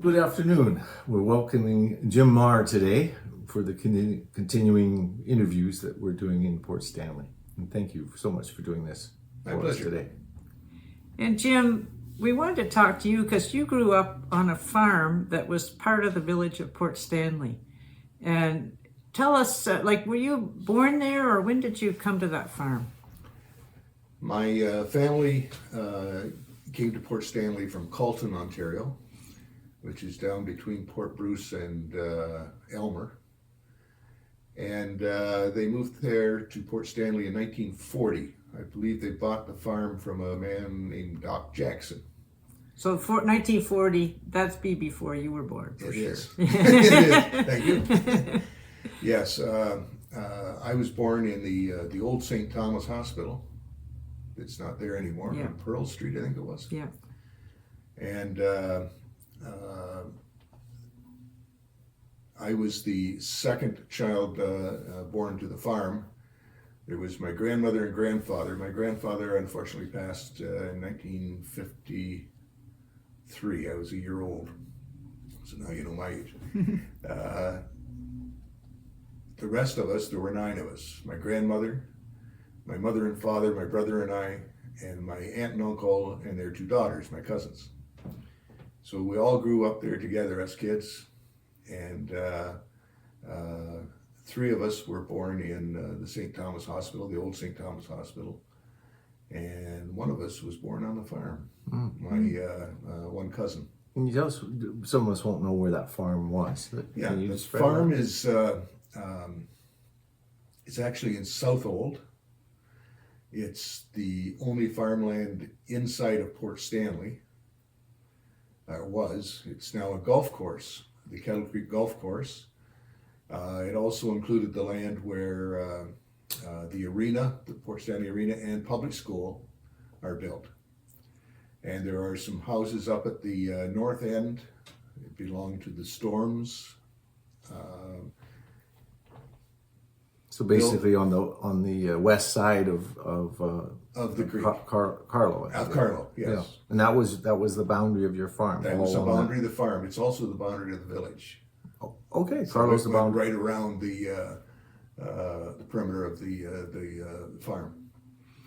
Good afternoon. We're welcoming Jim Marr today for the continuing interviews that we're doing in Port Stanley. And thank you so much for doing this for us today. And Jim, we wanted to talk to you because you grew up on a farm that was part of the village of Port Stanley. And tell us, were you born there or when did you come to that farm? My family came to Port Stanley from Carleton, Ontario, which is down between Port Bruce and Elmer. And they moved there to Port Stanley in 1940. I believe they bought the farm from a man named Doc Jackson. So 1940, that's before you were born, for sure. Is. It is. Thank you. Yes, I was born in the old St. Thomas Hospital. It's not there anymore, on Pearl Street, I think it was. Yeah. And I was the second child born to the farm. There was my grandmother and grandfather. My grandfather unfortunately passed in 1953. I was a year old. So now you know my age. The rest of us, there were 9 of us. My grandmother, my mother and father, my brother and I, and my aunt and uncle and their 2 daughters, my cousins. So we all grew up there together as kids, and 3 of us were born in the St. Thomas Hospital, the old St. Thomas Hospital, and 1 of us was born on the farm, my one cousin. Can you tell us, some of us won't know where that farm was. Yeah, the farm is, it's actually in South Old. It's the only farmland inside of Port Stanley. It was. It's now a golf course, the Kettle Creek Golf Course. It also included the land where the arena, the Port Stanley Arena, and public school are built. And there are some houses up at the north end. It belonged to the Storms. So basically, on the west side of the creek, Carlo. Of Carlo, yes. Yeah. And that was the boundary of your farm. That was the boundary of the farm. It's also the boundary of the village. Oh, okay, So Carlo's the boundary. Right around the perimeter of the farm.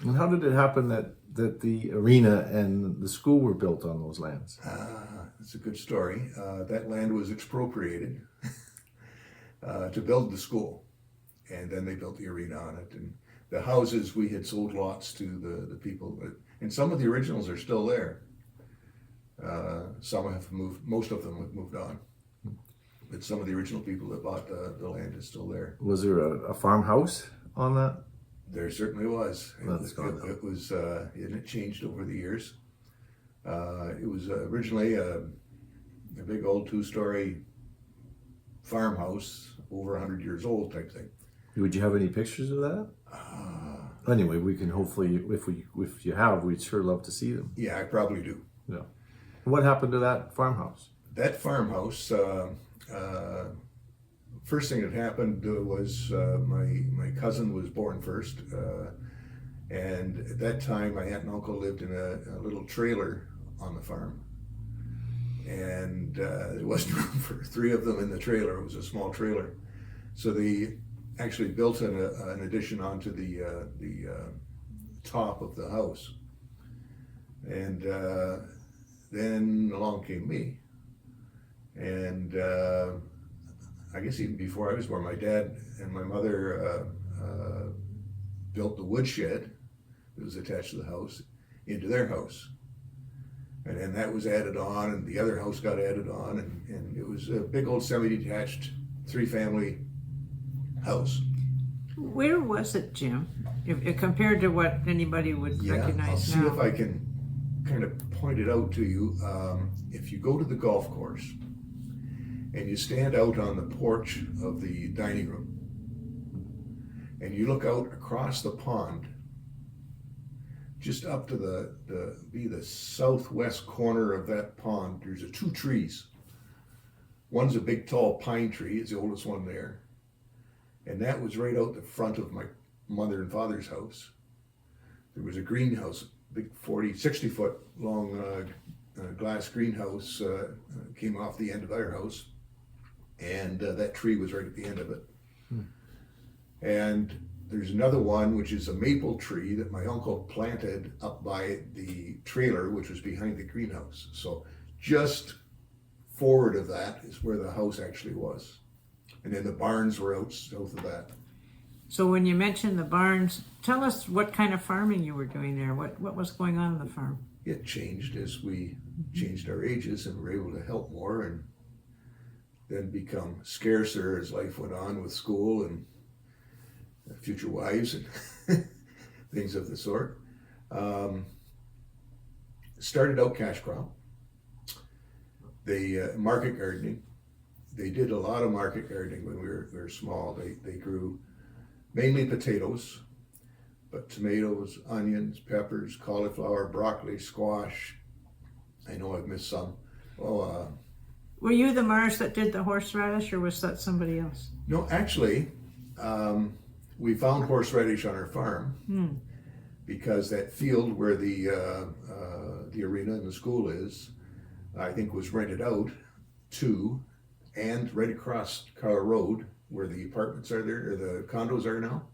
And how did it happen that the arena and the school were built on those lands? That's a good story. That land was expropriated to build the school, and then they built the arena on it. And the houses, we had sold lots to the people, and some of the originals are still there. Some have moved, most of them have moved on. But some of the original people that bought the land is still there. Was there a farmhouse on that? There certainly was. It was. It changed over the years. It was originally a big old 2-story farmhouse, over 100 years old type thing. Would you have any pictures of that? Anyway, we can hopefully, if you have, we'd sure love to see them. Yeah, I probably do. Yeah. What happened to that farmhouse? That farmhouse, first thing that happened was my cousin was born first, and at that time my aunt and uncle lived in a little trailer on the farm, and there wasn't room for 3 of them in the trailer. It was a small trailer, so they actually built an addition onto the top of the house, and then along came me. And I guess even before I was born, my dad and my mother built the woodshed that was attached to the house into their house. And then that was added on, and the other house got added on, and it was a big old semi-detached 3-family house. Where was it, Jim, if compared to what anybody would recognize now? I'll see if I can kind of point it out to you. If you go to the golf course, and you stand out on the porch of the dining room, and you look out across the pond, just up to the southwest corner of that pond, there's 2 trees. One's a big tall pine tree, it's the oldest one there, and that was right out the front of my mother and father's house. There was a greenhouse, big 60-foot long glass greenhouse came off the end of our house, and that tree was right at the end of it. And there's another one, which is a maple tree that my uncle planted up by the trailer, which was behind the greenhouse. So just forward of that is where the house actually was. And then the barns were out south of that. So when you mentioned the barns, tell us what kind of farming you were doing there. What was going on the farm? It changed as we changed our ages and were able to help more, and then become scarcer as life went on with school and future wives and things of the sort. Started out cash crop. They market gardening. They did a lot of market gardening when we were small. They grew mainly potatoes, but tomatoes, onions, peppers, cauliflower, broccoli, squash. I know I've missed some. Were you the Marrs that did the horseradish, or was that somebody else? No, actually, we found horseradish on our farm because that field where the arena and the school is, I think, was rented out to, and right across Carr Road, where the apartments are there, or the condos are now,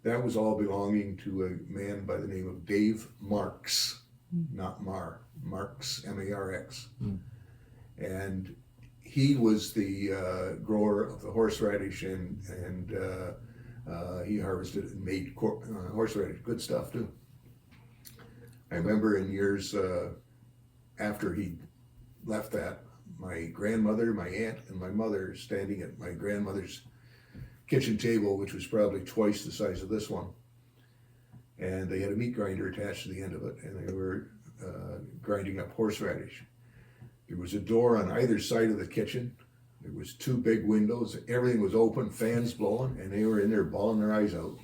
that was all belonging to a man by the name of Dave Marx, not Marr, Marx, M-A-R-X. And he was the grower of the horseradish, and he harvested and made horseradish, good stuff too. I remember in years after he left that, my grandmother, my aunt, and my mother standing at my grandmother's kitchen table, which was probably twice the size of this one. And they had a meat grinder attached to the end of it, and they were grinding up horseradish. There was a door on either side of the kitchen. There was two big windows. Everything was open, fans blowing, and they were in there bawling their eyes out,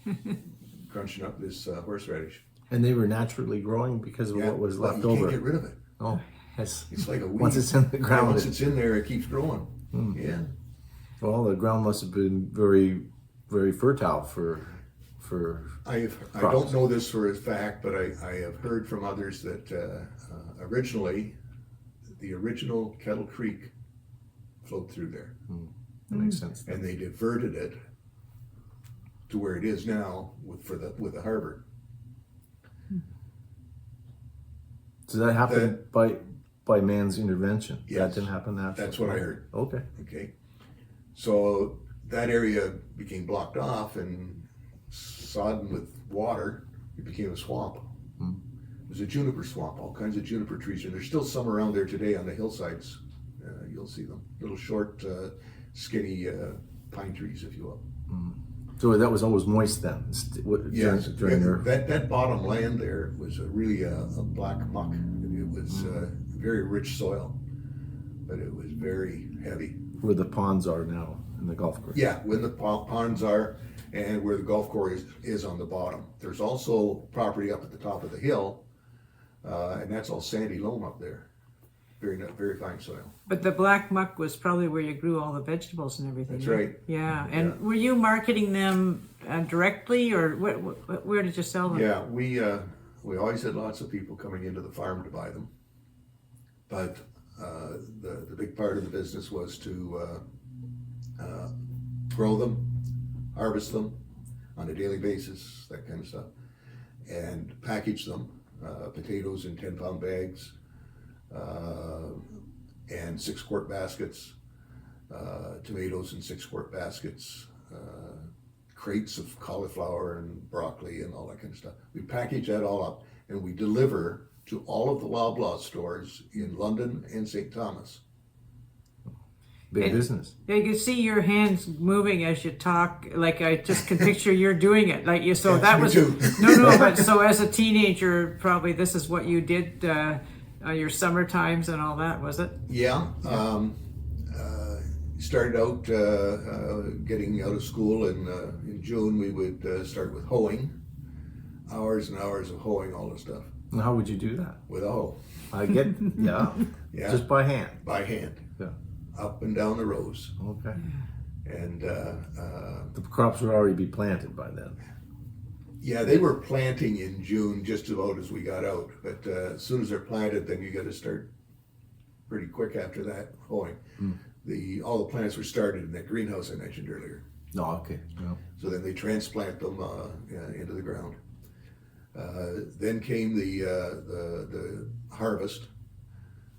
crunching up this horseradish. And they were naturally growing because of what was left over. You can't get rid of it. Oh, yes. It's like a weed. Once it's in the ground. Once it's in there, it keeps growing. Yeah. Well, the ground must have been very, very fertile for I don't know this for a fact, but I have heard from others that originally, the original Kettle Creek flowed through there. That makes sense. And they diverted it to where it is now with the harbor. So that happened by man's intervention? Yes. That didn't happen naturally? That's what I heard. Okay. Okay. So that area became blocked off and sodden with water. It became a swamp. It was a juniper swamp, all kinds of juniper trees, and there's still some around there today on the hillsides. You'll see them, little short, skinny pine trees, if you will. So that was always moist then? Yes, during your... that bottom land there was really a black muck. It was very rich soil, but it was very heavy. Where the ponds are now in the golf course? Yeah, where the ponds are and where the golf course is on the bottom. There's also property up at the top of the hill, and that's all sandy loam up there. Very fine soil. But the black muck was probably where you grew all the vegetables and everything. That's right. Yeah, and were you marketing them directly, or where did you sell them? Yeah, we always had lots of people coming into the farm to buy them, but the big part of the business was to grow them, harvest them on a daily basis, that kind of stuff, and package them, potatoes in 10-pound bags, and 6-quart baskets, tomatoes in 6-quart baskets, crates of cauliflower and broccoli and all that kind of stuff. We package that all up and we deliver to all of the Loblaw stores in London and St. Thomas. Big business. I can see your hands moving as you talk. Like I just can picture you're doing it. Like you. So Yes, that me was too. no. But so as a teenager, probably this is what you did. Your summer times and all that, was it? Yeah. Started out getting out of school, and in June we would start with hoeing. Hours and hours of hoeing all this stuff. And how would you do that? With a hoe. I get, yeah. Just by hand. By hand. Yeah. Up and down the rows. Okay. And the crops would already be planted by then. yeah, they were planting in June just about as we got out. But as soon as they're planted, then you got to start pretty quick after that hoeing. All the plants were started in that greenhouse I mentioned earlier. No, okay. No. So then they transplant them into the ground. Then came the harvest.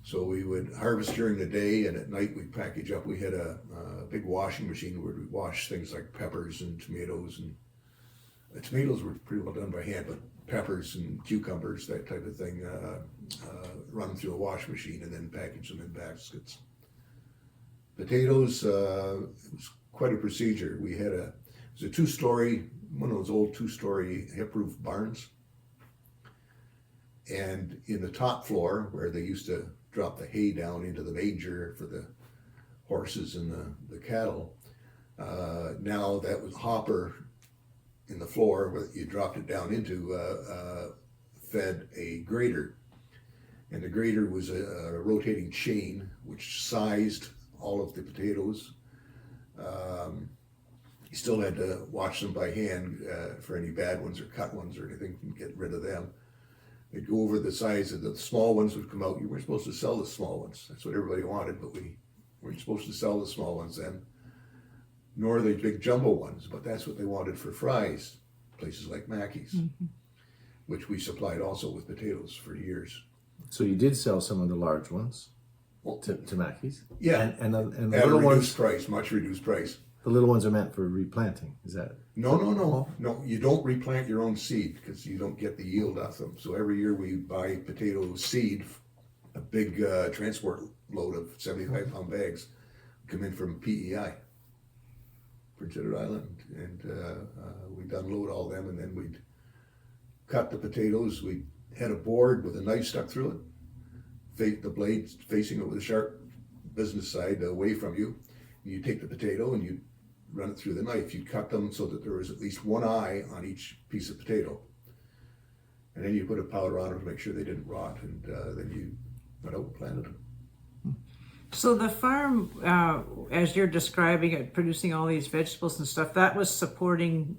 So we would harvest during the day, and at night we'd package up. We had a big washing machine where we'd wash things like peppers and tomatoes, and tomatoes were pretty well done by hand, but peppers and cucumbers, that type of thing, run through a wash machine and then package them in baskets. Potatoes, it was quite a procedure. It was a two-story, one of those old two-story hip-roof barns. And in the top floor, where they used to drop the hay down into the manger for the horses and the cattle, now that was hopper in the floor where you dropped it down into, fed a grater. And the grater was a rotating chain which sized all of the potatoes. You still had to watch them by hand for any bad ones or cut ones or anything, and get rid of them. They'd go over the size of the small ones would come out. You weren't supposed to sell the small ones. That's what everybody wanted, but we weren't supposed to sell the small ones then, nor the big jumbo ones, but that's what they wanted for fries, places like Mackey's, which we supplied also with potatoes for years. So you did sell some of the large ones Well, to Mackey's? yeah, And the at a little reduced ones, price, much reduced price. the little ones are meant for replanting, is that? No. You don't replant your own seed because you don't get the yield off them. So every year we buy potato seed, a big transport load of 75-pound bags, come in from PEI, Prince Edward Island, and we'd unload all them, and then we'd cut the potatoes. We had a board with a knife stuck through it, the blade facing it with a sharp business side away from you. You take the potato and you run it through the knife. You cut them so that there was at least one eye on each piece of potato. And then you put a powder on them to make sure they didn't rot, and then you went out and planted them. So the farm, as you're describing it, producing all these vegetables and stuff, that was supporting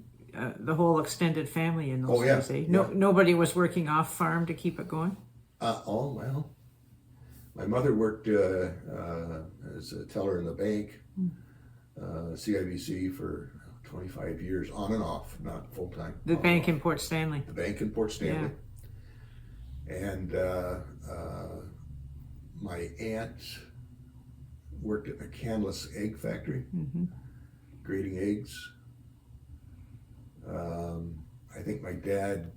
the whole extended family in those days, eh? Nobody was working off farm to keep it going? Well, my mother worked as a teller in the bank, CIBC, for 25 years, on and off, not full time. The bank in Port Stanley. The bank in Port Stanley. And my aunt worked at McCandless Egg Factory, grading eggs. I think my dad,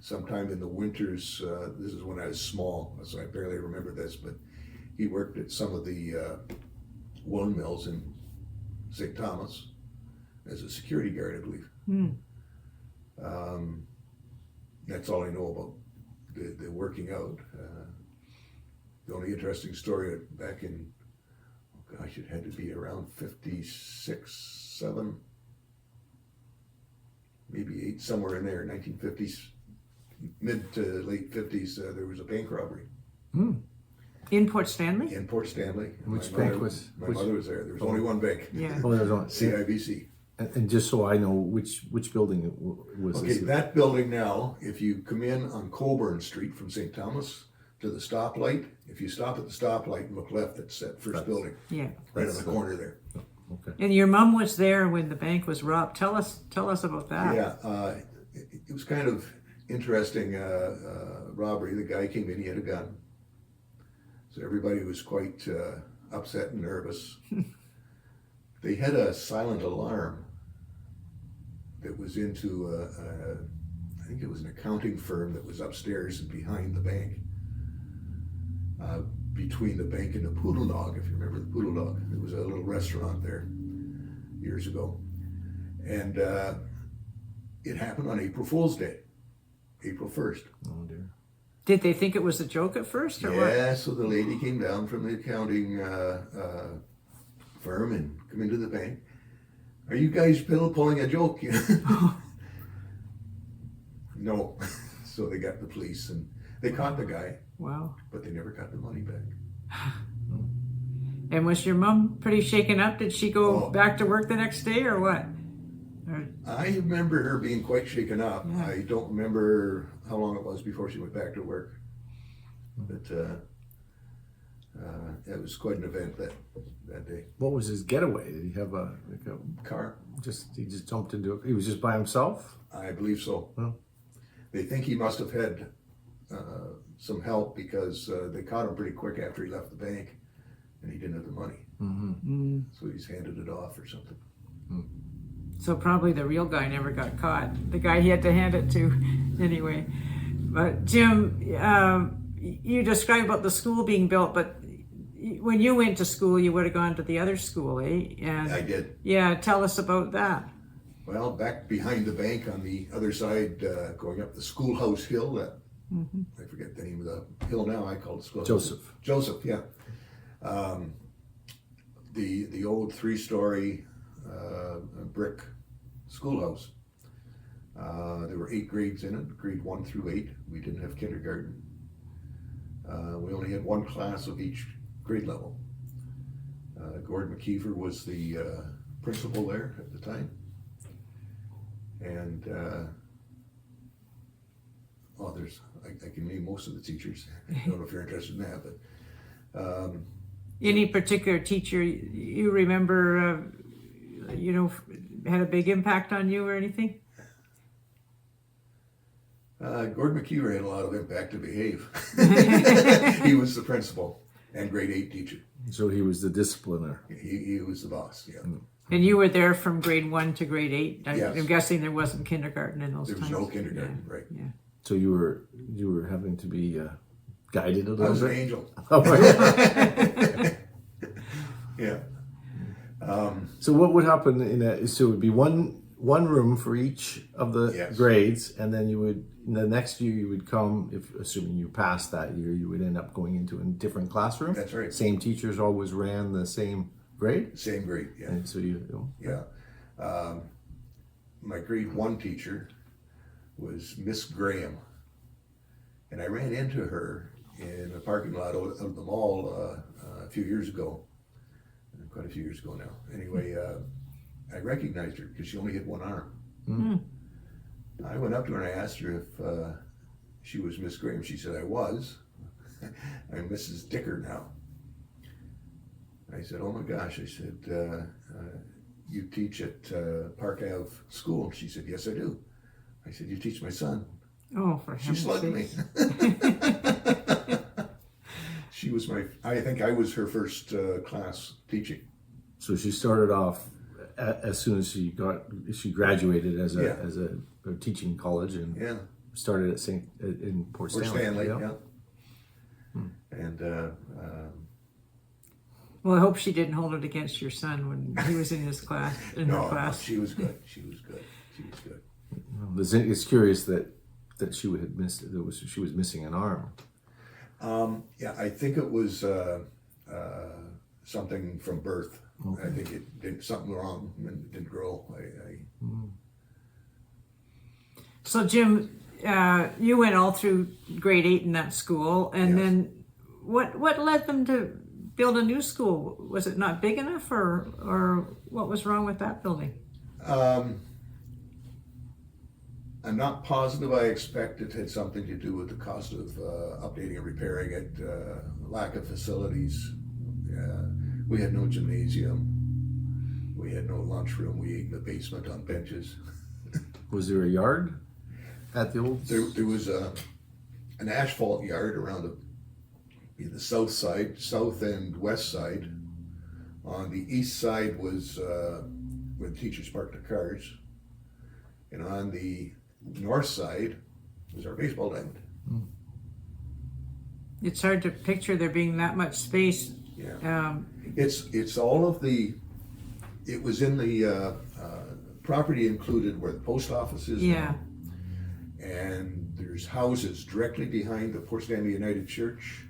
sometime in the winters, this is when I was small, so I barely remember this, but he worked at some of the woolen mills in St. Thomas as a security guard, I believe. That's all I know about the working out. The only interesting story back in, oh gosh, it had to be around 56, 7, maybe 8, somewhere in there, 1950s, mid to late 50s, there was a bank robbery. In Port Stanley? In Port Stanley. Which bank was? My mother was there. There was only one bank. Yeah. Oh, there's one. CIBC. And just so I know, which building was Okay, this? that building now, if you come in on Coburn Street from St. Thomas to the stoplight, if you stop at the stoplight and look left, it's that first building, Yeah. right on the corner there. Okay. And your mom was there when the bank was robbed. Tell us about that. Yeah, it was kind of interesting robbery. The guy came in, he had a gun. So everybody was quite upset and nervous. They had a silent alarm that was into, I think it was an accounting firm that was upstairs and behind the bank. Between the bank and the Poodle Dog, if you remember the Poodle Dog. There was a little restaurant there years ago. And it happened on April Fool's Day, April 1st. Oh dear. Did they think it was a joke at first, or what? Yeah, so the lady came down from the accounting firm and come into the bank. Are you guys pulling a joke? No. So they got the police and they caught the guy. Wow. But they never got the money back. And was your mom pretty shaken up? Did she go back to work the next day, or what? I remember her being quite shaken up. Yeah. I don't remember how long it was before she went back to work. But It was quite an event that day. What was his getaway? Did he have a Car? he just jumped into it? He was just by himself? I believe so. Oh. They think he must have had some help because they caught him pretty quick after he left the bank, and he didn't have the money. Mm-hmm. So he's handed it off or something. So probably the real guy never got caught. The guy he had to hand it to, anyway. But Jim, you described about the school being built, but when you went to school, you would have gone to the other school, eh? And I did. yeah, tell us about that. Well, back behind the bank on the other side, going up the schoolhouse hill, I forget the name of the hill now, I call it schoolhouse. Joseph, yeah. The old 3-story brick schoolhouse. There were 8 grades in it, grade 1 through 8. We didn't have kindergarten. We only had 1 class of each grade level. Gordon McKeever was the principal there at the time. And I can name most of the teachers. I don't know if you're interested in that, but Any particular teacher you remember, had a big impact on you or anything? Gordon McKeever had a lot of impact to behave. He was the principal and grade 8 teacher. So he was the discipliner. He was the boss, yeah. And you were there from grade 1 to grade 8. Yes. I'm guessing there wasn't kindergarten in those There was times. no kindergarten, right. Yeah. So you were having to be guided a I little was an bit? angel. Oh, right. Yeah. So what would happen so it would be one room for each of the Yes. grades, and then the next year you would come, assuming you passed that year, you would end up going into a different classroom? That's right. Same teachers always ran the same grade? Same grade, yeah. And so Yeah. My grade 1 teacher was Miss Graham. And I ran into her in a parking lot out of the mall a few years ago. Quite a few years ago now. Anyway, I recognized her because she only had 1 arm. Mm. I went up to her and I asked her if she was Miss Graham. She said, I was. I'm Mrs. Dicker now. I said, oh my gosh. I said, you teach at Park Ave School? She said, yes, I do. I said, you teach my son? Oh, for She heaven's slugged me. sakes. She was I think I was her first class teaching. So she started off as soon as she graduated as Yeah. a teaching college and Yeah. started in Port Stanley. yeah. And Well, I hope she didn't hold it against your son when he was in his class. Her no, class. she was good. She was good. She was good. It's curious that she she was missing an arm. Yeah, I think it was something from birth. Okay. I think it did something wrong and it didn't grow. So Jim, you went all through grade 8 in that school, and Yes. then what led them to build a new school? Was it not big enough, or what was wrong with that building? I'm not positive. I expect it had something to do with the cost of updating and repairing it, lack of facilities. We had no gymnasium. We had no lunchroom. We ate in the basement on benches. Was there a yard at the old? There was an asphalt yard around the south side, south and west side. On the east side was where the teachers parked their cars. And on the north side was our baseball diamond. It's hard to picture there being that much space. Yeah. It's all of the, it was in the property included where the post office is Yeah. now. And there's houses directly behind the Port Stanley United Church.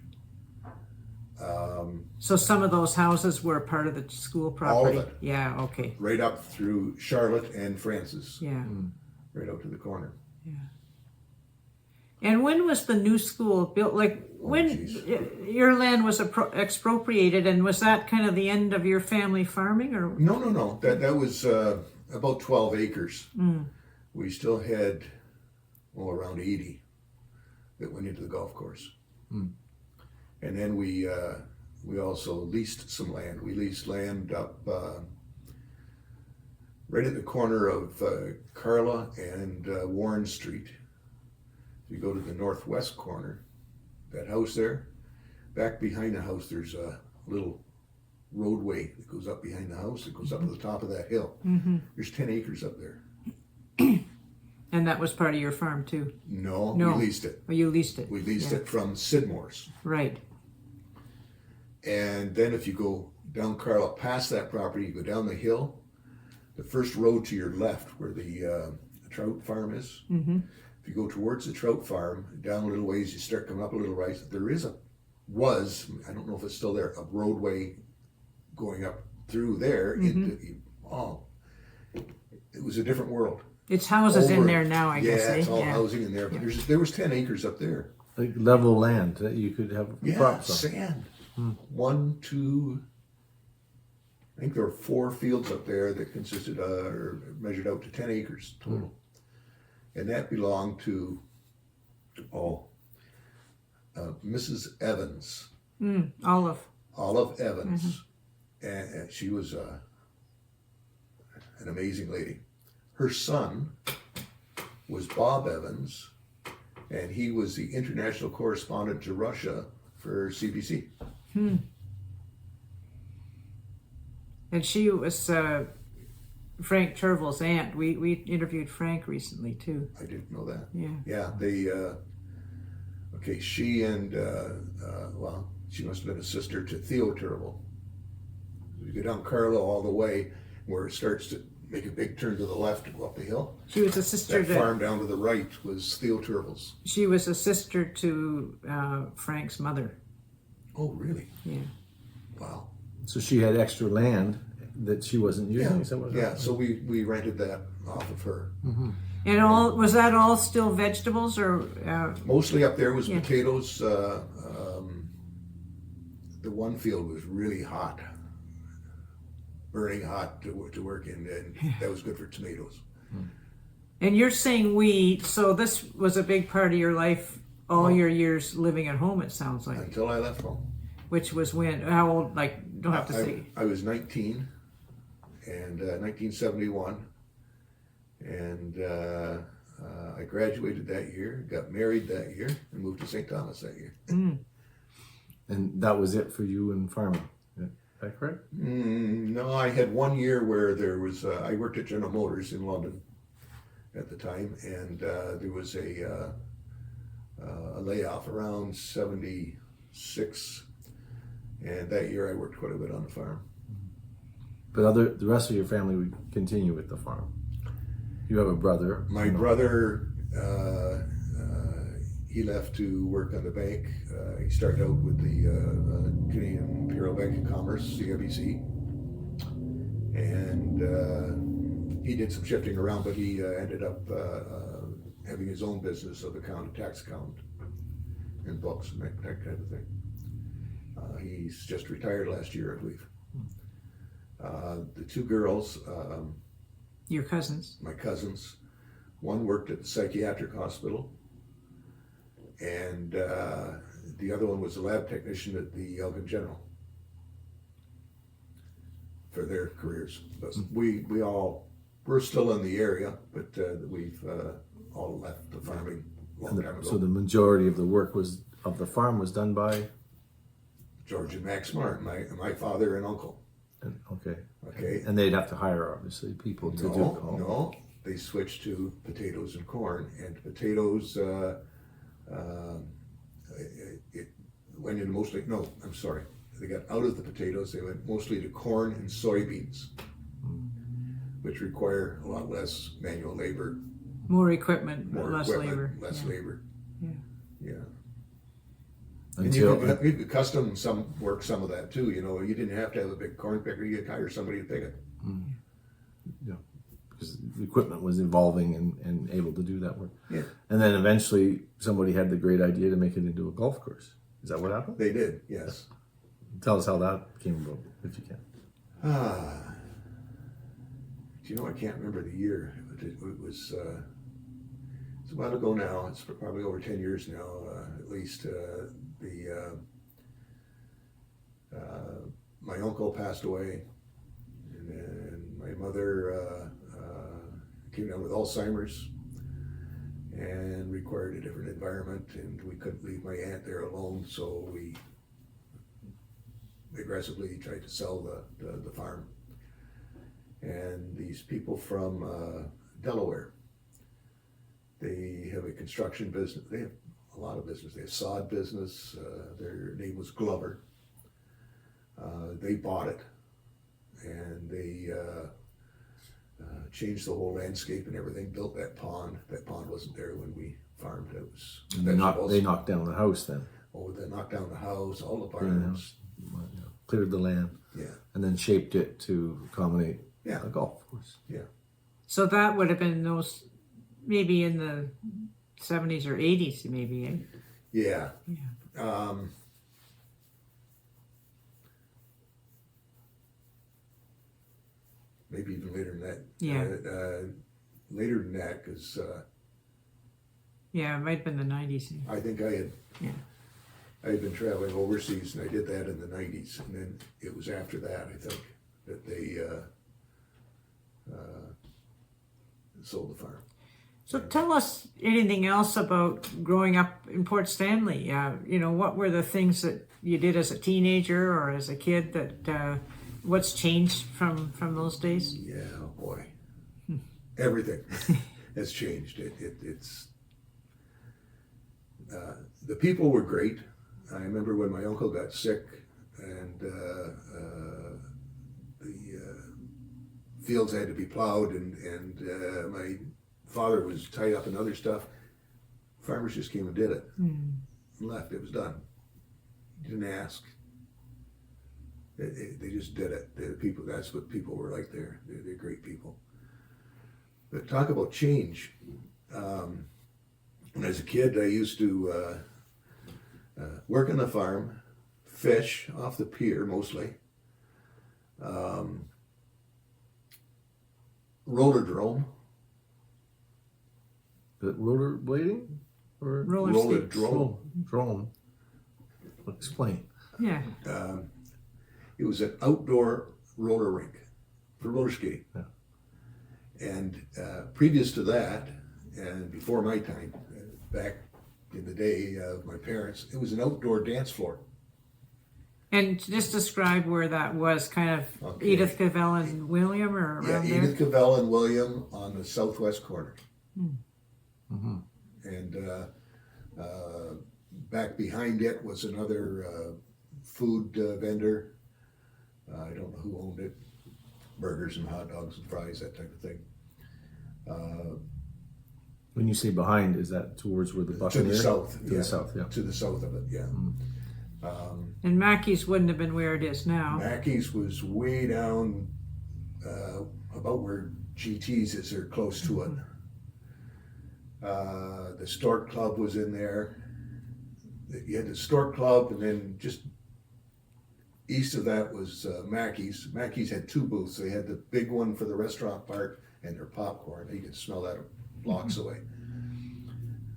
So some of those houses were part of the school property? All of it. Yeah, okay. Right up through Charlotte and Francis. Yeah. Right out to the corner. And when was the new school built? Like when your land was expropriated, and was that kind of the end of your family farming, or? No. That was about 12 acres. We still had around 80 that went into the golf course. And then we we also leased some land. We leased land up right at the corner of Carla and Warren Street. If you go to the northwest corner, that house there, back behind the house, there's a little roadway that goes up behind the house. It goes up to the top of that hill. There's 10 acres up there. And that was part of your farm too? No, No. we leased it. Oh, you leased it? We leased it from Sidmore's. Right. And then if you go down Carla past that property, you go down the hill, the first road to your left where the trout farm is. If you go towards the trout farm, down a little ways, you start coming up a little right. There is I don't know if it's still there, a roadway going up through there. It was a different world. It's houses in there now, I guess. Yeah, it's all Yeah. housing in there. But there was 10 acres up there. Like level land that you could have Yeah, crops on. sand. 1, 2, I think there were 4 fields up there that consisted or measured out to 10 acres total. And that belonged to, Mrs. Evans, Olive Evans. And she was an amazing lady. Her son was Bob Evans, and he was the international correspondent to Russia for CBC. And she was Frank Turville's aunt. We interviewed Frank recently too. I didn't know that. Yeah. Yeah, they, she and, she must have been a sister to Theo Turville. You go down Carlo all the way where it starts to make a big turn to the left to go up the hill. She was a sister That farm down to the right was Theo Turville's. She was a sister to Frank's mother. Oh, really? Yeah. Wow. So she had extra land that she wasn't using? Yeah, Is that what so we rented that off of her. And was that all still vegetables or? Mostly up there was potatoes. The one field was really hot, burning hot to work in, and that was good for tomatoes. And you're saying so this was a big part of your life, all your years living at home, it sounds like. Until I left home. Which was when? How old? Don't have to say. I was 19, and 1971, and I graduated that year, got married that year, and moved to St. Thomas that year. And that was it for you in farming? Is that correct? No, I had 1 year where there was, I worked at General Motors in London at the time, and there was a layoff around 76, and that year I worked quite a bit on the farm. But the rest of your family would continue with the farm. You have a brother. My brother, he left to work on the bank. He started out with the Canadian Imperial Bank of Commerce, CIBC, and he did some shifting around, but he ended up having his own business of tax accountant, and books and that kind of thing. He's just retired last year, I believe. The 2 girls, Your cousins. my cousins, one worked at the psychiatric hospital, and the other one was a lab technician at the Elgin General for their careers. But we're still in the area, but we've all left the farming a long time ago. So the majority of the work of the farm was done by? George and Max Marr, my father and uncle. Okay. Okay. And they'd have to hire, obviously, people to do it all. No, they switched to potatoes and corn, and potatoes it went into mostly, no, I'm sorry, they got out of the potatoes, they went mostly to corn and soybeans, which require a lot less manual labor, More equipment, more less equipment, labor. less labor. Yeah. And you could custom work some of that too. You didn't have to have a big corn picker. You could hire somebody to pick it. Yeah, because the equipment was evolving and able to do that work. Yeah. And then eventually somebody had the great idea to make it into a golf course. Is that what happened? They did, yes. Tell us how that came about, if you can. I can't remember the year. It was it's a while ago now. It's probably over 10 years now, at least. My uncle passed away, and then my mother came down with Alzheimer's and required a different environment, and we couldn't leave my aunt there alone, so we aggressively tried to sell the farm. And these people from Delaware, they have a construction business. They have a lot of business. They have sod business. Their name was Glover. They bought it, and they changed the whole landscape and everything, built that pond. That pond wasn't there when we farmed. It was They knocked down the house then. Oh, they knocked down the house, all the barns. Cleared the land. Yeah. And then shaped it to accommodate Yeah. a golf course. Yeah. So that would have been those, maybe in the 70s or 80s, maybe. Eh? Yeah. Yeah. Maybe even later than that. Yeah. Later than that, because Yeah, it might have been the 90s. I think I had been traveling overseas, and I did that in the 90s, and then it was after that, I think, that they sold the farm. So tell us anything else about growing up in Port Stanley. You know, what were the things that you did as a teenager or as a kid that, what's changed from those days? Yeah, oh boy. Everything has changed. It's the people were great. I remember when my uncle got sick and the fields had to be plowed and my father was tied up in other stuff. Farmers just came and did it. And left. It was done. Didn't ask. They just did it. The people. That's what people were like there. They're great people. But talk about change. When I was a kid, I used to work on the farm, fish off the pier mostly. Roller drone. The roller blading? Or Roller skates. drone. Drone. Explain. Yeah. It was an outdoor roller rink for roller skating. Yeah. And previous to that, and before my time, back in the day of my parents, it was an outdoor dance floor. And just describe where that was, kind of Okay. Edith Cavell and William or around there? Edith Cavell and William on the southwest corner. Mm-hmm. And back behind it was another food vendor. I don't know who owned it. Burgers and hot dogs and fries, that type of thing. When you say behind, is that towards where the To Buccaneer? the south. To the south, yeah. To the south of it, yeah. And Mackey's wouldn't have been where it is now. Mackey's was way down about where GT's is, or close to it. The Stork Club was in there. You had the Stork Club, and then just east of that was Mackey's. Mackey's had two booths. They had the big one for the restaurant part and their popcorn. You could smell that blocks away.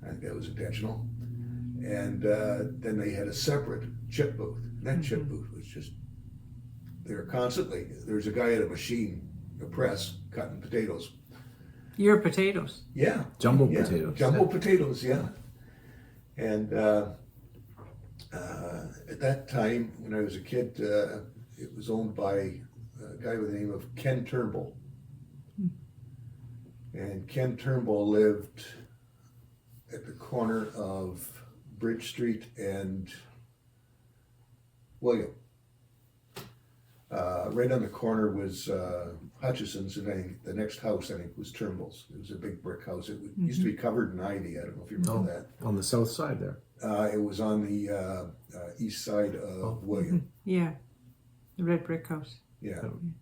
I think that was intentional. And then they had a separate chip booth. And that chip booth was just, they were constantly, there's a guy at a machine, a press, cutting potatoes. Your potatoes. Yeah. Jumbo Yeah. potatoes. Jumbo potatoes, yeah. And at that time, when I was a kid, it was owned by a guy by the name of Ken Turnbull. And Ken Turnbull lived at the corner of Bridge Street and William. Right on the corner was Hutchison's, and then the next house, I think, was Turnbull's. It was a big brick house. It used to be covered in ivy. I don't know if you remember that. On the south side there. It was on the east side of William. Yeah. The red brick house. Yeah.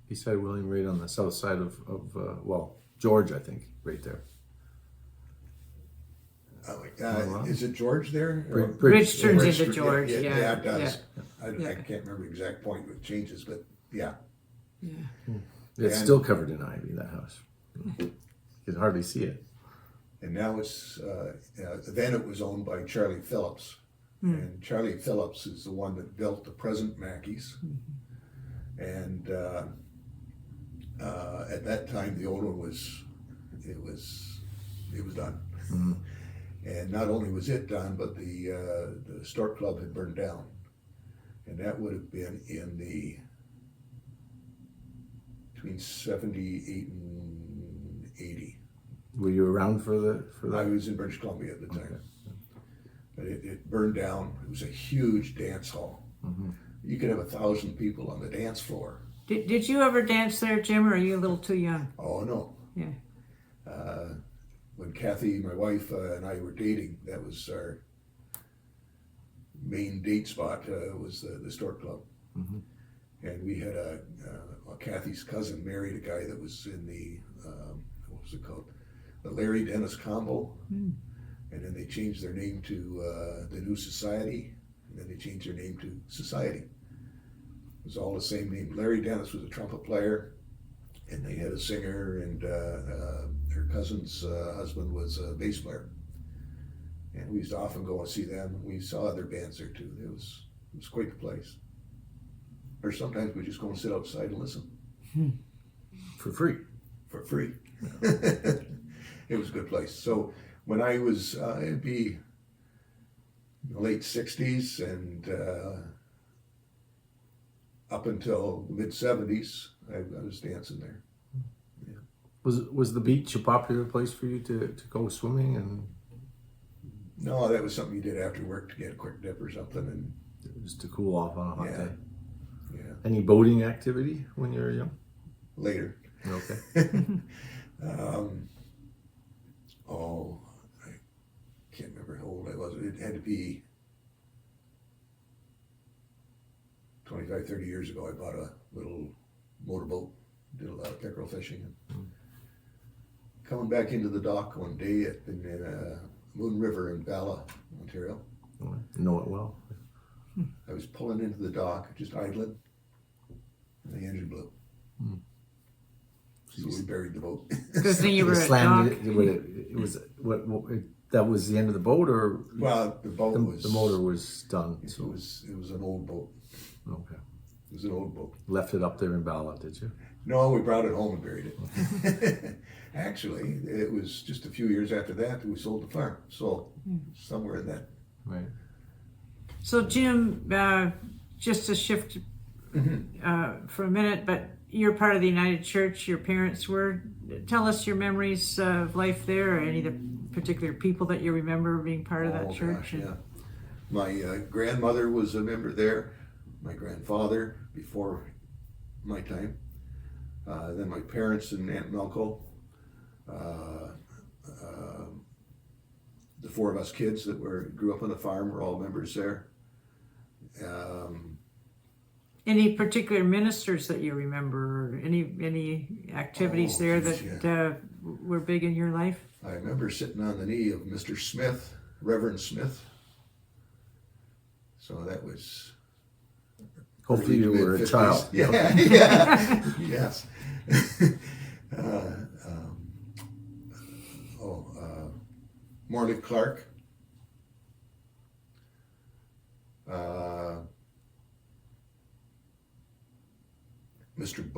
Beside William, right on the south side of George, I think, right there. Is it George there? Bridge turns Bridge into Street, George, yeah, yeah. yeah, it does. Yeah. I can't remember the exact point with changes, but yeah. Yeah. It's And- still covered in ivy, that house. You can hardly see it. And now it's, then it was owned by Charlie Phillips, And Charlie Phillips is the one that built the present Mackey's. And at that time, the old one was done. And not only was it done, but the Stork Club had burned down. And that would have been in between 78 and 80. Were you around for that? I was in British Columbia at the time. Okay. But it burned down. It was a huge dance hall. You could have 1,000 people on the dance floor. Did you ever dance there, Jim, or are you a little too young? Oh, no. Yeah. When Kathy, my wife, and I were dating, that was our main date spot, was the Stork Club. And we had Kathy's cousin married a guy that was in the, what was it called? The Larry Dennis Combo. And then they changed their name to the New Society. And then they changed their name to Society. It was all the same name. Larry Dennis was a trumpet player, and they had a singer, and her cousin's husband was a bass player. And we used to often go and see them. We saw other bands there too. It was quite the place. Or sometimes we just go and sit outside and listen. For free. For free. It was a good place. So when I was, it'd be the late 60s and up until the mid 70s, I was dancing there. Yeah. Was the beach a popular place for you to go swimming? And no, that was something you did after work to get a quick dip or something, and just to cool off on a hot day. Yeah. Any boating activity when you were young? Later. Okay. I can't remember how old I was. It had to be 25, 30 years ago. I bought a little motorboat, did a lot of pickerel fishing. Coming back into the dock one day in Moon River in Bala, Ontario. Know it well. I was pulling into the dock, just idling, and the engine blew. So we buried the boat. Because then you were at slammed dock. it was that was the end of the boat, or Well, the boat was the motor was done. It So was an old boat. okay, It was an old boat. left it up there in Bala, did you? No, we brought it home and buried it. Actually, it was just a few years after that we sold the farm. So somewhere in that. Right. So Jim, just to shift for a minute, but you're part of the United Church, your parents were. Tell us your memories of life there, or any of the particular people that you remember being part of that church. Gosh, yeah. My grandmother was a member there, my grandfather before my time, then my parents and aunt and uncle, the four of us kids that grew up on the farm were all members there. Any particular ministers that you remember, or any activities there that were big in your life? I remember sitting on the knee of Mr. Smith, Reverend Smith. So that was. Hopefully you were a child. Yeah, yes. Marley Clark.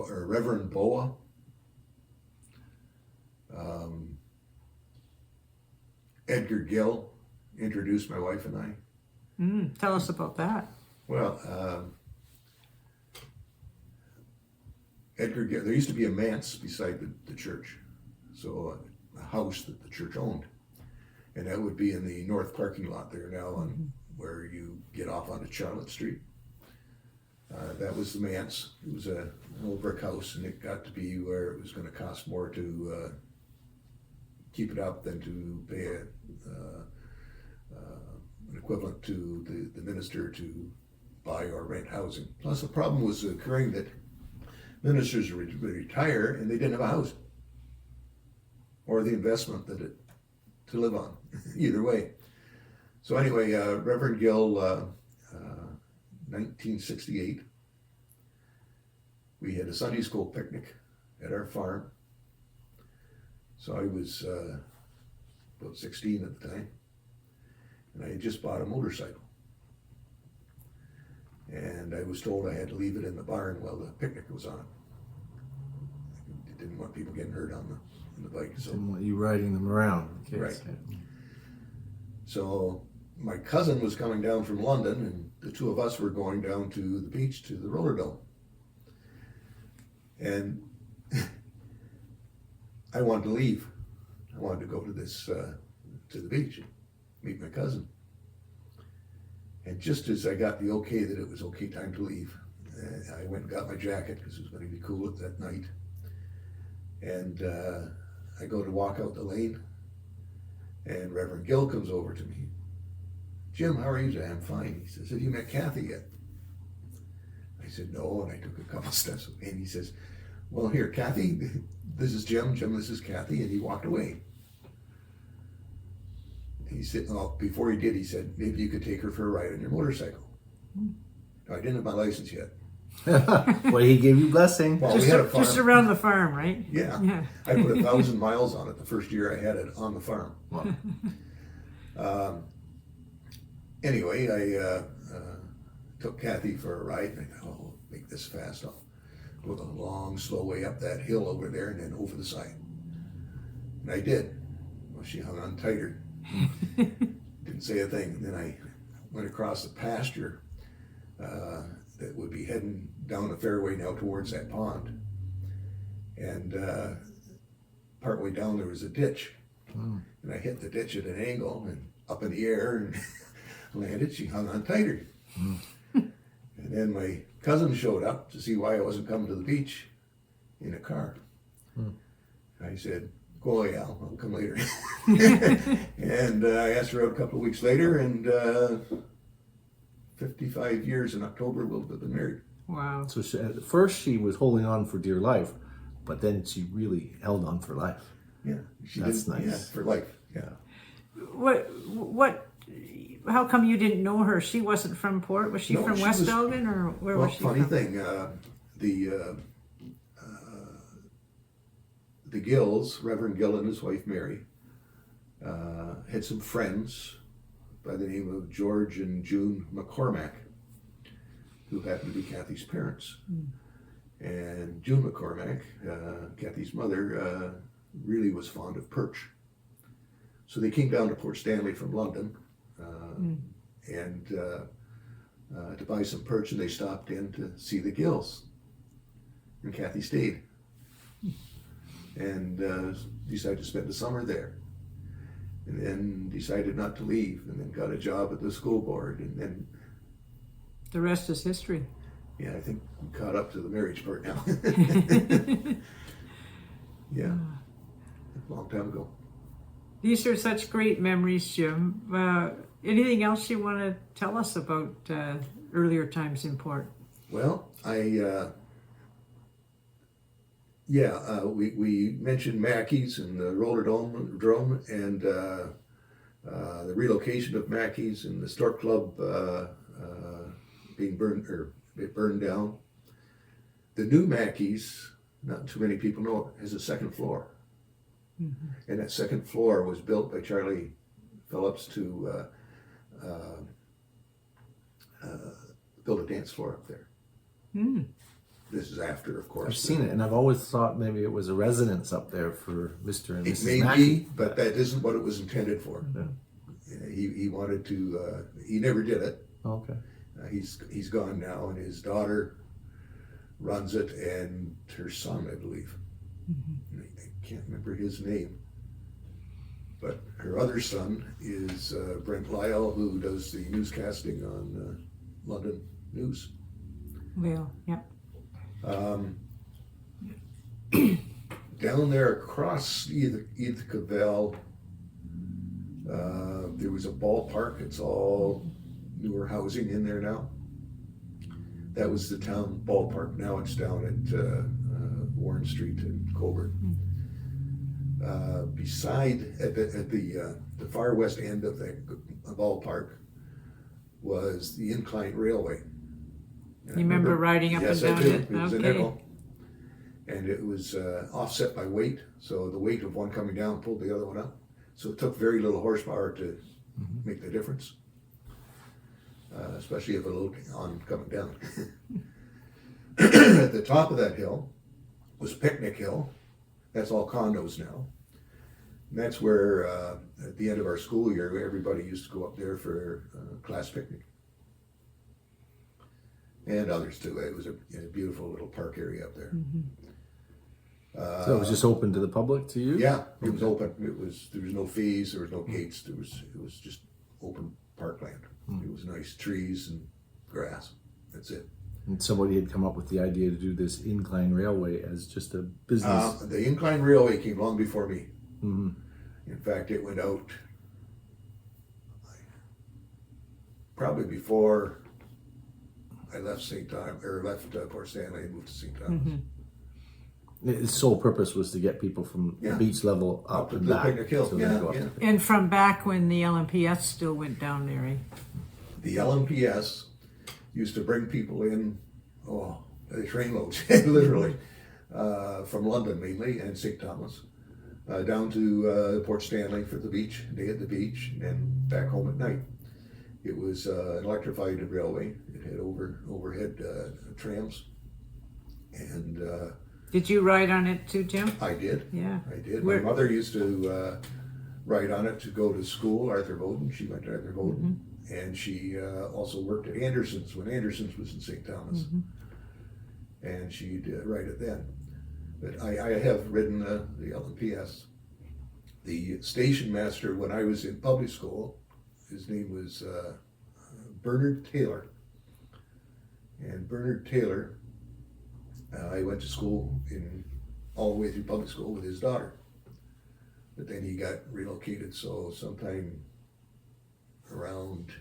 Reverend Boa. Edgar Gill introduced my wife and I. Tell us about that. Well, Edgar Gill, there used to be a manse beside the church, so a house that the church owned. And that would be in the north parking lot there now on where you get off onto Charlotte Street. That was the manse. It was an old brick house, and it got to be where it was going to cost more to keep it up than to pay an equivalent to the minister to buy or rent housing. Plus, the problem was occurring that ministers would retire and they didn't have a house or the investment to live on. Either way. So anyway, Reverend Gill, 1968, we had a Sunday school picnic at our farm. So I was about 16 at the time, and I had just bought a motorcycle. and I was told I had to leave it in the barn while the picnic was on. I didn't want people getting hurt on the bike. So Didn't want you riding them around. Okay, Right. so- So my cousin was coming down from London, and the two of us were going down to the beach to the roller dome. And I wanted to leave. I wanted to go to this to the beach and meet my cousin. And just as I got the okay that it was okay time to leave, I went and got my jacket because it was going to be cool that night. And I go to walk out the lane, and Reverend Gill comes over to me. Jim, how are you today? I'm fine. He says, have you met Kathy yet? I said, no, and I took a couple steps away, and he says, well, here, Kathy, this is Jim. Jim, this is Kathy, and he walked away. He said, oh, before he did, he said, maybe you could take her for a ride on your motorcycle. I didn't have my license yet. Well, he gave you blessing. Well, we had a farm. Just around the farm, right? Yeah. Yeah. I put 1,000 miles on it the first year I had it on the farm. Wow. Anyway, I took Kathy for a ride, and I thought, oh, I'll make this fast. I'll go the long, slow way up that hill over there and then over the side. And I did. Well, she hung on tighter. Didn't say a thing. And then I went across the pasture that would be heading down the fairway now towards that pond. And partway down there was a ditch. And I hit the ditch at an angle and up in the air and landed. She hung on tighter. And then my cousin showed up to see why I wasn't coming to the beach in a car. I said, go away, Al, I'll come later. And I asked her out a couple of weeks later, and 55 years in October we'll have been married. Wow. So at first she was holding on for dear life, but then she really held on for life. Yeah, she That's did, nice. yeah, for life. Yeah. What, how come you didn't know her? She wasn't from Port? Was she No, from she West was- Elgin, or where Well, was she funny from? thing, the Gills, Reverend Gill and his wife Mary, had some friends by the name of George and June McCormack, who happened to be Kathy's parents. And June McCormack, Kathy's mother, really was fond of perch. So they came down to Port Stanley from London and to buy some perch, and they stopped in to see the Gills. And Kathy stayed and decided to spend the summer there. And then decided not to leave, and then got a job at the school board, and then The rest is history. yeah, I think we caught up to the marriage part now. Yeah, a long time ago. These are such great memories, Jim. Anything else you want to tell us about earlier times in Port? Well, we mentioned Mackey's and the roller dome and the relocation of Mackey's and the Stork Club being burned down. The new Mackey's, not too many people know it, has a second floor. And that second floor was built by Charlie Phillips to build a dance floor up there. This is after, of course. I've seen it, and I've always thought maybe it was a residence up there for Mr. and It Mrs. may Mackey. be, but that isn't what it was intended for. Yeah. He wanted to. He never did it. Okay. He's gone now, and his daughter runs it, and her son, I believe. I can't remember his name, but her other son is Brent Lyle, who does the newscasting on London News. Well, yep. Down there across Ithaca Vale, there was a ballpark. It's all newer housing in there now. That was the town ballpark. Now it's down at Warren Street in Coburg. Beside, at the far west end of the ballpark was the incline railway. And You remember riding up yes, and I down do. it? It was a Okay. nickel. And it was offset by weight, so the weight of one coming down pulled the other one up. So it took very little horsepower to make the difference. especially if a little on coming down. At the top of that hill was Picnic Hill. That's all condos now. And that's where, at the end of our school year, everybody used to go up there for class picnic. And others too. It was a beautiful little park area up there. So it was just open to the public, to you? Yeah, it was open. There was no fees. There was no gates. It was just open parkland. It was nice trees and grass. That's it. And somebody had come up with the idea to do this incline railway as just a business. The incline railway came long before me. Mm-hmm. In fact, it went out probably before I left Port Stanley and moved to St. Thomas. Its sole purpose was to get people from the beach level up to and the back. Picnic Hill. So they go up to Picnic. And from back when the LMPS still went down there, eh? The LMPS used to bring people in, the trainloads, literally, from London mainly and St. Thomas, down to Port Stanley for the beach, day at the beach, and back home at night. It was an electrified railway. It had overhead trams, and Did you ride on it too, Jim? I did. Yeah. I did. Where- My mother used to ride on it to go to school, Arthur Bowden. She went to Arthur Bowden. And she also worked at Anderson's when Anderson's was in St. Thomas. And she'd ride it then. But I have ridden the LMPS. The station master when I was in public school, his name was Bernard Taylor. And Bernard Taylor, I went to school all the way through public school with his daughter. But then he got relocated, so sometime around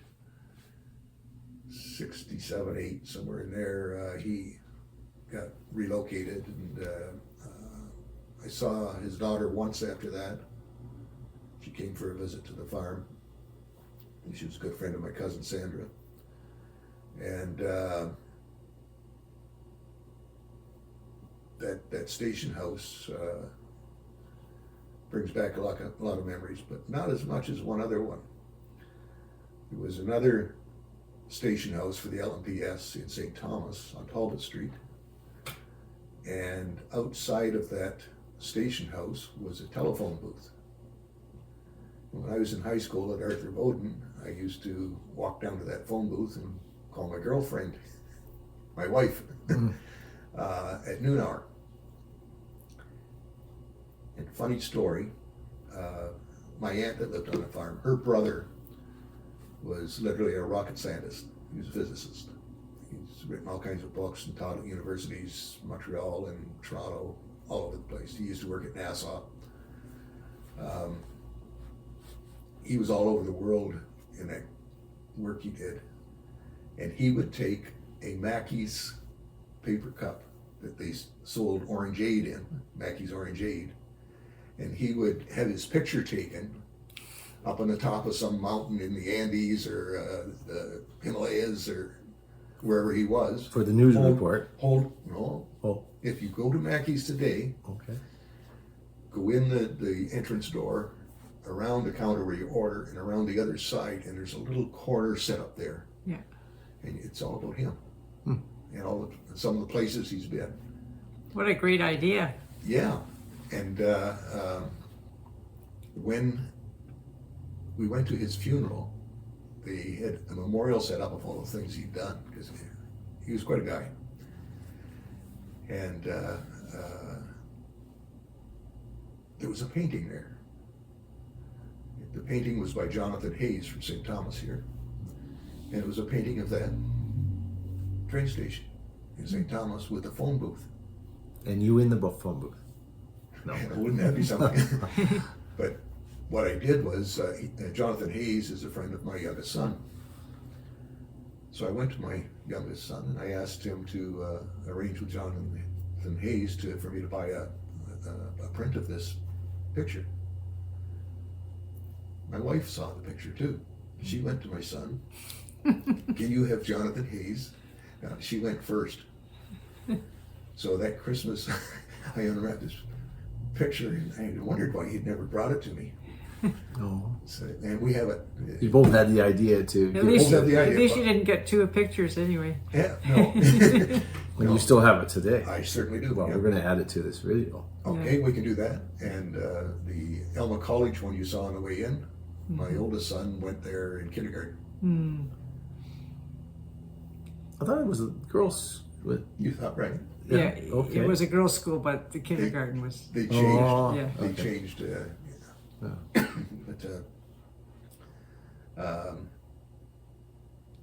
67, 8, somewhere in there, he got relocated, and I saw his daughter once after that. She came for a visit to the farm, and she was a good friend of my cousin Sandra. And that station house brings back a lot of memories, but not as much as one other one. There was another station house for the LMPS in St. Thomas on Talbot Street, and outside of that station house was a telephone booth. When I was in high school at Arthur Bowden, I used to walk down to that phone booth and call my girlfriend, my wife, at noon hour. And funny story, my aunt that lived on the farm, her brother was literally a rocket scientist. He was a physicist. He's written all kinds of books and taught at universities, Montreal and Toronto, all over the place. He used to work at NASA. He was all over the world in that work he did. And he would take a Mackey's paper cup that they sold Orangeade in, Mackey's Orangeade, and he would have his picture taken up on the top of some mountain in the Andes or the Himalayas or wherever he was. For the news report. No. Oh, If you go to Mackey's today, okay. go in the entrance door, around the counter where you order, and around the other side, and there's a little corner set up there. Yeah. And it's all about him. And some of the places he's been. What a great idea. Yeah. And when we went to his funeral, they had a memorial set up of all the things he'd done, because he was quite a guy. And there was a painting there. The painting was by Jonathan Hayes from St. Thomas here. And it was a painting of that train station in St. Thomas with the phone booth. And you in the phone booth? No. Wouldn't that be something? But what I did was, Jonathan Hayes is a friend of my youngest son. So I went to my youngest son and I asked him to arrange with Jonathan Hayes for me to buy a print of this picture. My wife saw the picture too. She went to my son. Can you have Jonathan Hayes? She went first. So that Christmas, I unwrapped this picture and I wondered why he'd never brought it to me. No. So, and we have it. You both had the idea to. At least, have the at idea, least but- you didn't get two pictures anyway. Yeah, no. And you still have it today. I certainly do. Well, yeah. we're going to add it to this video. Okay, we can do that. And the Elma College one you saw on the way in, my oldest son went there in kindergarten. I thought it was a girls. You thought right? Yeah, okay. it was a girls' school, but the kindergarten was. They changed. Oh, Yeah. They okay. changed. But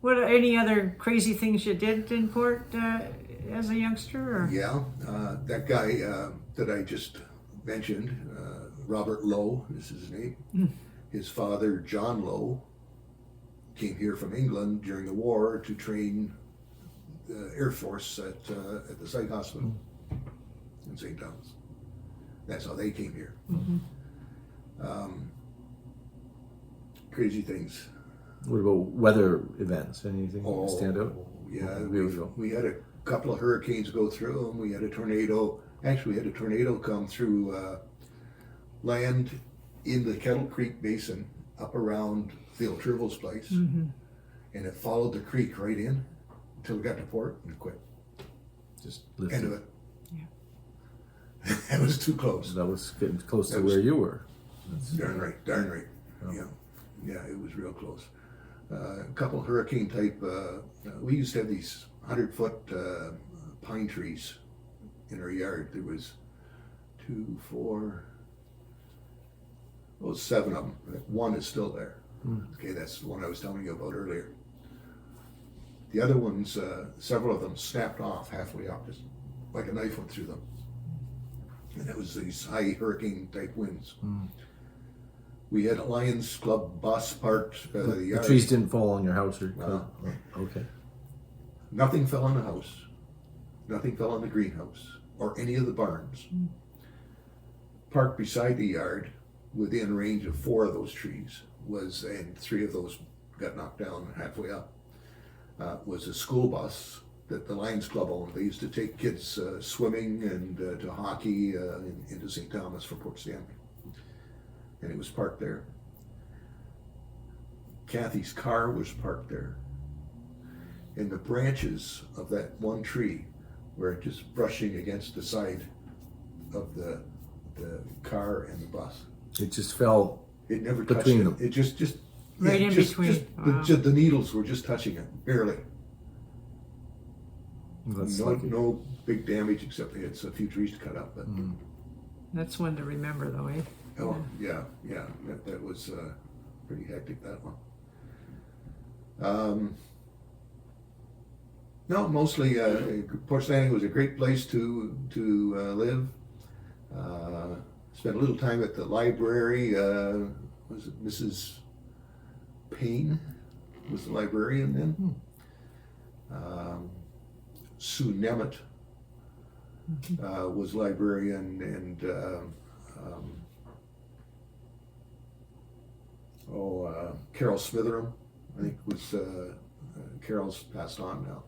What any other crazy things you did in Port as a youngster? Or? yeah, that guy that I just mentioned, Robert Lowe is his name. His father, John Lowe, came here from England during the war to train the Air Force at the site hospital in St. Thomas. That's how they came here. Crazy things. What about weather events? Anything stand out? Yeah, Unusual. we had a couple of hurricanes go through, and we had a tornado. Actually, we had a tornado come through land in the Kettle Creek Basin up around Theo Turville's place, and it followed the creek right in until it got to port and it quit. Just End of lifted. it. That was too close. That was getting close to That was- where you were. Darn right, darn right. Yeah, it was real close. A couple hurricane type. We used to have these 100-foot pine trees in our yard. There was 2, 4, 7 of them. One is still there. Okay, that's the one I was telling you about earlier. The other ones, several of them snapped off halfway up, just like a knife went through them. And it was these high hurricane type winds. We had a Lions Club bus parked by the The yard. trees didn't fall on your house or okay. Nothing fell on the house. Nothing fell on the greenhouse or any of the barns. Parked beside the yard, within range of 4 of those trees, and 3 of those got knocked down halfway up, was a school bus that the Lions Club owned. They used to take kids swimming and to hockey into St. Thomas for Port Stanley. And it was parked there. Kathy's car was parked there. And the branches of that one tree were just brushing against the side of the car and the bus. It just fell. It never touched Between it. them. It just Right in just, between. Just, Wow. the needles were just touching it, barely. That's No, lucky. no big damage except they had a few trees to cut up. But That's one to remember, though, eh? oh yeah, that was pretty hectic, that one. No, mostly Port Stanley was a great place to live. Spent a little time at the library. Was it Mrs. Payne was the librarian then? Sue Nemeth was librarian, and Carol Smitheram, I think was Carol's passed on now,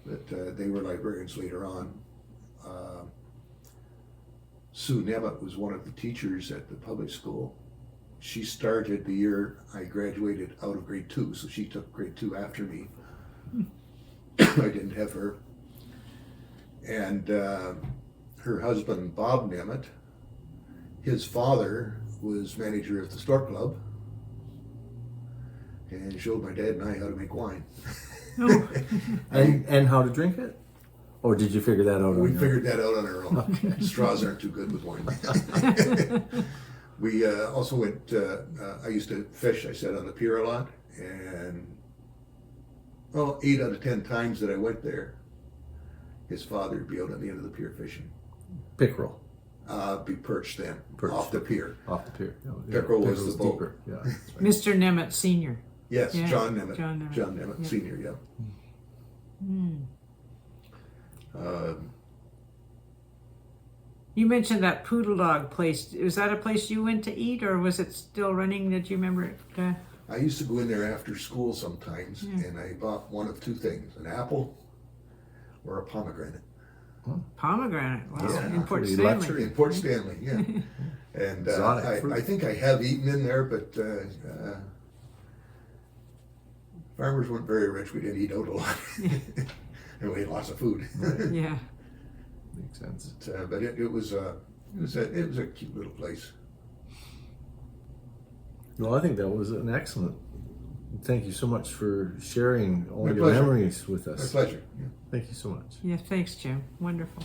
but they were librarians later on. Sue Nemeth was one of the teachers at the public school. She started the year I graduated out of grade 2, so she took grade 2 after me. I didn't have her. And her husband, Bob Nemeth, his father was manager of the Stork Club and showed my dad and I how to make wine. Oh, And how to drink it? Or did you figure that out on We your own? figured that out on our own. Straws aren't too good with wine. We also went, I used to fish, I sat on the pier a lot, and 8 out of 10 times that I went there, his father would be out on the end of the pier fishing. Pickerel. Be perched then, Perched. off the pier. Off the pier. Pickerel was Pickerel's the boat. deeper. Yeah. that's right. Mr. Nemeth Sr. Yes, Yeah, John Nemeth. John Nemeth. John Nemeth, Yeah. Sr., yeah. You mentioned that Poodle Dog place. Was that a place you went to eat, or was it still running? Did you remember it? I used to go in there after school sometimes, and I bought one of 2 things, an apple or a pomegranate. Pomegranate. Wow. Yeah, In Port pretty Stanley. luxury. In Port Stanley, yeah. And Exotic fruit. I think I have eaten in there, but farmers weren't very rich. We didn't eat out a lot, and we ate lots of food. Yeah. Makes sense. But it was a cute little place. Well, I think that was an excellent. Thank you so much for sharing all My your pleasure. memories with us. My pleasure. Yeah. Thank you so much. Yeah, thanks, Jim. Wonderful.